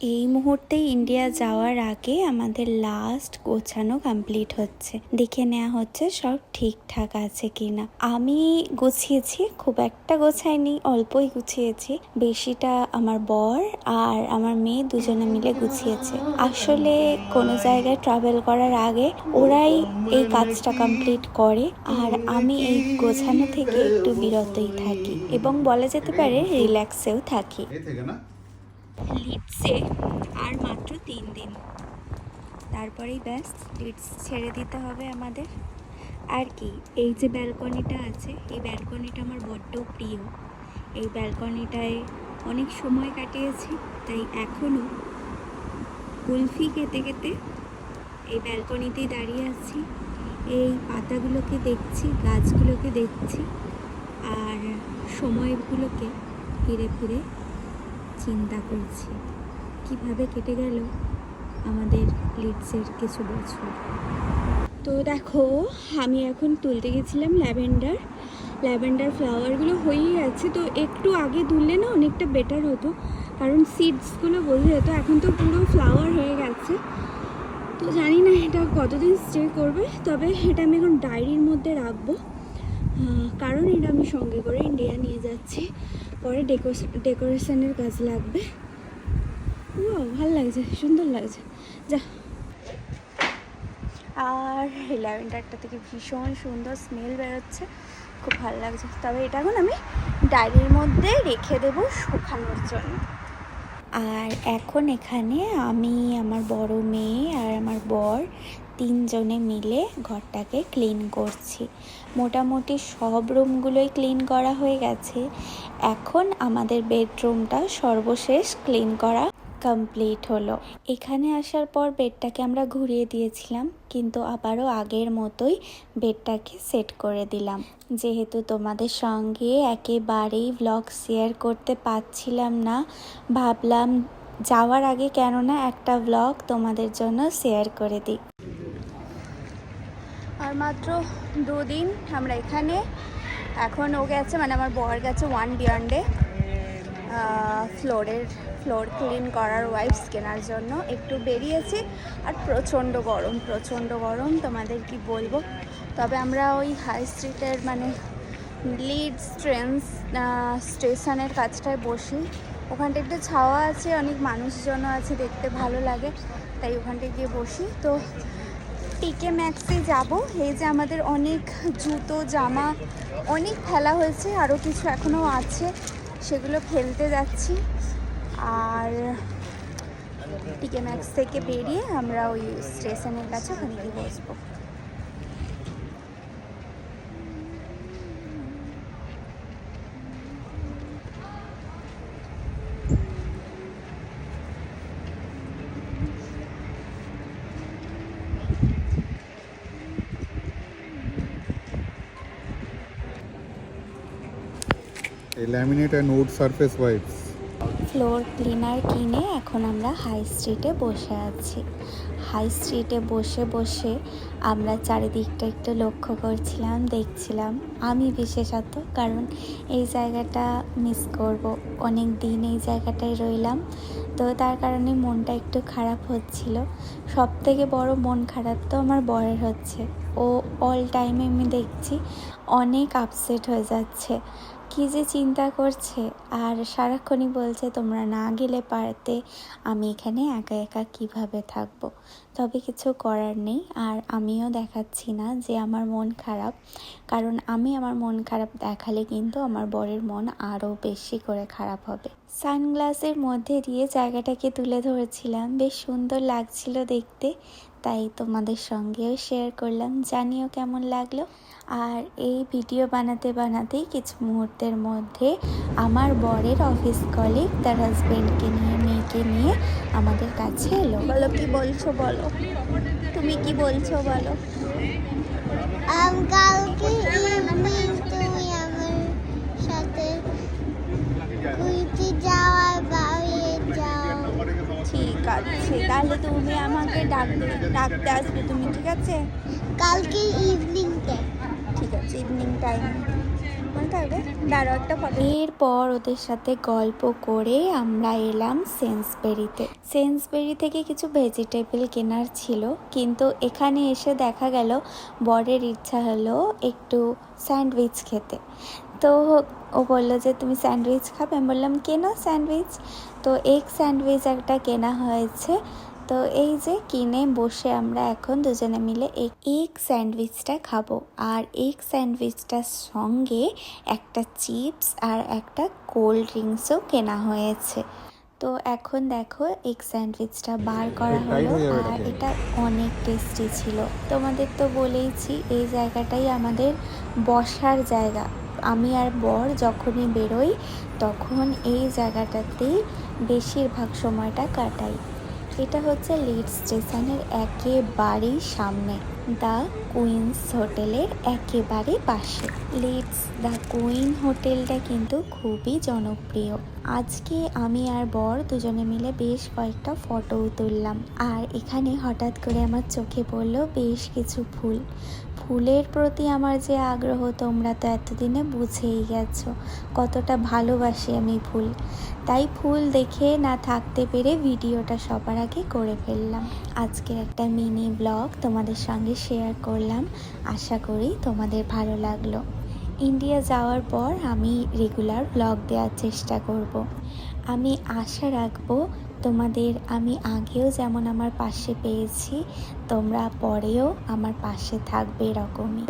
এই মুহূর্তে ইন্ডিয়া যাওয়ার আগে আমাদের লাস্ট গোছানো কমপ্লিট হচ্ছে, দেখে নেওয়া হচ্ছে সব ঠিকঠাক আছে কিনা। আমি গুছিয়েছি, খুব একটা গোছাইনি, অল্পই গুছিয়েছি। বেশিটা আমার বর আর আমার মেয়ে দুজনে মিলে গুছিয়েছে। আসলে কোনো জায়গায় ট্রাভেল করার আগে ওরাই এই কাজটা কমপ্লিট করে, আর আমি এই গোছানো থেকে একটু বিরতই থাকি এবং বলা যেতে পারে রিল্যাক্সেও থাকি। লিডসে আর মাত্র 3 দিন, তারপরেই ব্যাস লিডস ছেড়ে দিতে হবে আমাদের। আর কি, এই যে ব্যালকনিটা আছে, এই ব্যালকনিটা আমার বড্ড প্রিয়। এই ব্যালকনিটায় অনেক সময় কাটিয়েছি, তাই এখনও কুলফি খেতে খেতে এই ব্যালকনিতেই দাঁড়িয়ে আছি। এই পাতাগুলোকে দেখছি, গাছগুলোকে দেখছি, আর সময়গুলোকে ফিরে ফিরে চিন্তা করছি কিভাবে কেটে গেল আমাদের লিডসের কিছু বছর। তো দেখো, আমি এখন তুলতে গেছিলাম ল্যাভেন্ডার ফ্লাওয়ারগুলো হয়েই আছে, তো একটু আগে তুললে না অনেকটা বেটার হতো, কারণ সিডসগুলো বোঝা যেত। এখন তো পুরো ফ্লাওয়ার হয়ে গেছে, তো জানি না এটা কতদিন স্টে করবে। তবে এটা আমি এখন ডায়েরির মধ্যে রাখবো, কারণ এটা আমি সঙ্গে করে ইন্ডিয়া নিয়ে যাচ্ছি, পরে ডেকোরেশনের কাজ লাগবে। ভালো লাগছে, সুন্দর লাগছে যা। আর এই ল্যাভেন্ডারটা থেকে ভীষণ সুন্দর স্মেল বেরোচ্ছে, খুব ভালো লাগছে। তবে এটা এখন আমি ডায়েরির মধ্যে রেখে দেবো শুকানোর জন্য। আর এখন এখানে আমি, আমার বড় মেয়ে আর আমার বর তিনজনে মিলে ঘরটাকে ক্লিন করছি। মোটামুটি সব রুমগুলোই ক্লিন করা হয়ে গেছে। এখন আমাদের বেডরুমটা সর্বশেষ ক্লিন করা কমপ্লিট হলো। এখানে আসার পর বেডটাকে আমরা ঘুরিয়ে দিয়েছিলাম, কিন্তু আবারও আগের মতোই বেডটাকে সেট করে দিলাম। যেহেতু তোমাদের সঙ্গে একেবারেই ভ্লগ শেয়ার করতে পারছিলাম না, ভাবলাম যাওয়ার আগে কেননা একটা ভ্লগ তোমাদের জন্য শেয়ার করে দিই। আর মাত্র 2 দিন আমরা এখানে। এখন ও গেছে, মানে আমার বর গেছে ওয়ান বিয়ন্ডে ফ্লোর ক্লিন করার ওয়াইপস কেনার জন্য একটু বেরিয়েছি। আর প্রচণ্ড গরম, তোমাদের কি বলবো। তবে আমরা ওই হাই স্ট্রিটের, মানে লিডস ট্রেন স্টেশনের কাছটায় বসি। ওখানটা একটু ছাওয়া আছে, অনেক মানুষজনও আছে, দেখতে ভালো লাগে, তাই ওখানটায় গিয়ে বসি। তো টিকে ম্যাক্সে যাব। এই যে আমাদের অনেক জুতো জামা অনেক ফেলা হয়েছে, আরও কিছু এখনও আছে, সেগুলো ফেলতে যাচ্ছি। আর টিকে ম্যাক্স থেকে বেরিয়ে আমরা ওই স্টেশনের কাছে ওখানে গিয়ে বসবো। Laminate and wood surface wipes. Floor cleaner কিনে এখন আমরা হাই স্ট্রিটে বসে আছি। হাই স্ট্রিটে বসে বসে আমরা চারিদিকটা একটু লক্ষ্য করছিলাম, দেখছিলাম। আমি বিশেষত, কারণ এই জায়গাটা মিস করব, অনেক দিন এই জায়গাটায় রইলাম, তো তার কারণে মনটা একটু খারাপ হচ্ছিল। সব থেকে বড় মন খারাপ তো আমার বরের হচ্ছে। ও অল টাইমে আমি দেখছি অনেক আপসেট হয়ে যাচ্ছে, কী যে চিন্তা করছে, আর সারাক্ষণই বলছে তোমরা না গেলে পারতে, আমি এখানে একা একা কিভাবে থাকবো। তবে কিছু করার নেই, আর আমিও দেখাচ্ছি না যে আমার মন খারাপ, কারণ আমি আমার মন খারাপ দেখালে কিন্তু আমার বরের মন আরও বেশি করে খারাপ হবে। সানগ্লাসের মধ্যে দিয়ে জায়গাটাকে তুলে ধরেছিলাম, বেশ সুন্দর লাগছিল দেখতে, তাই তোমাদের সঙ্গেও শেয়ার করলাম। জানিও কেমন লাগলো। আর এই ভিডিও বানাতে বানাতেই কিছু মুহূর্তের মধ্যে আমার বরের অফিস কলিগ তার হাজব্যান্ডকে নিয়ে, মেয়েকে নিয়ে আমাদের কাছে এলো। বলো কি বলছো, বলো তুমি কি বলছো, বলো। কালকে ইভিনিং তুমি আমার সাথে ঘুরতে যাওয়ার বাইরে যাও। ঠিক আছে, তাহলে তুমি আমাকে ডাকতে আসবে তুমি, ঠিক আছে? কালকে ইভিনিংতে। ঠিক আছে, ইভিনিং টাইম। মনে থাকবে, দাঁড়াও একটা ফটো। এরপর ওদের সাথে গল্প করে আমরা এলাম সেন্সবেরিতে। সেন্সবেরি থেকে কিছু ভেজিটেবল কেনার ছিল, কিন্তু এখানে এসে দেখা গেল বরের ইচ্ছা হলো একটু স্যান্ডউইচ খেতে। তো ও বললো যে তুমি স্যান্ডউইচ খাবে, আমি বললাম কেন স্যান্ডউইচ, তো এগ স্যান্ডউইচ একটা কেনা হয়েছে। তো এই যে কিনে বসে আমরা এখন দুজনে মিলে এগ স্যান্ডউইচটা খাবো, আর এগ স্যান্ডউইচটার সঙ্গে একটা চিপস আর একটা কোল্ড ড্রিঙ্কসও কেনা হয়েছে। তো এখন দেখো এগ স্যান্ডউইচটা বার করা হলো, আর এটা অনেক টেস্টি ছিল। তোমাদের তো বলেইছি এই জায়গাটাই আমাদের বসার জায়গা। আমি আর বর যখনই বেরোই তখন এই জায়গাটাতেই বেশিরভাগ সময়টা কাটাই। এটা হচ্ছে লিডস স্টেশনের একেবারেই সামনে, দ্য কুইন্স হোটেলের একেবারে পাশে। লিডস দ্য কুইন হোটেলটা কিন্তু খুবই জনপ্রিয়। আজকে আমি আর বর দুজনে মিলে বেশ কয়েকটা ফটোও তুললাম, আর এখানে হঠাৎ করে আমার চোখে পড়লো বেশ কিছু ফুল। ফুলের প্রতি আমার যে আগ্রহ তোমরা তো এতদিনে বুঝেই গেছো কতটা ভালোবাসি আমি ফুল। তাই ফুল দেখে না থাকতে পেরে ভিডিওটা সবার আগে করে ফেললাম। আজকের একটা মিনি ব্লগ তোমাদের সঙ্গে শেয়ার করলাম, আশা করি তোমাদের ভালো লাগলো। ইন্ডিয়া যাওয়ার পর আমি রেগুলার ব্লগ দেওয়ার চেষ্টা করব। আমি আশা রাখবো তোমাদের আমি আগেও যেমন আমার পাশে পেয়েছি, তোমরা পরেও আমার পাশে থাকবে এরকমই।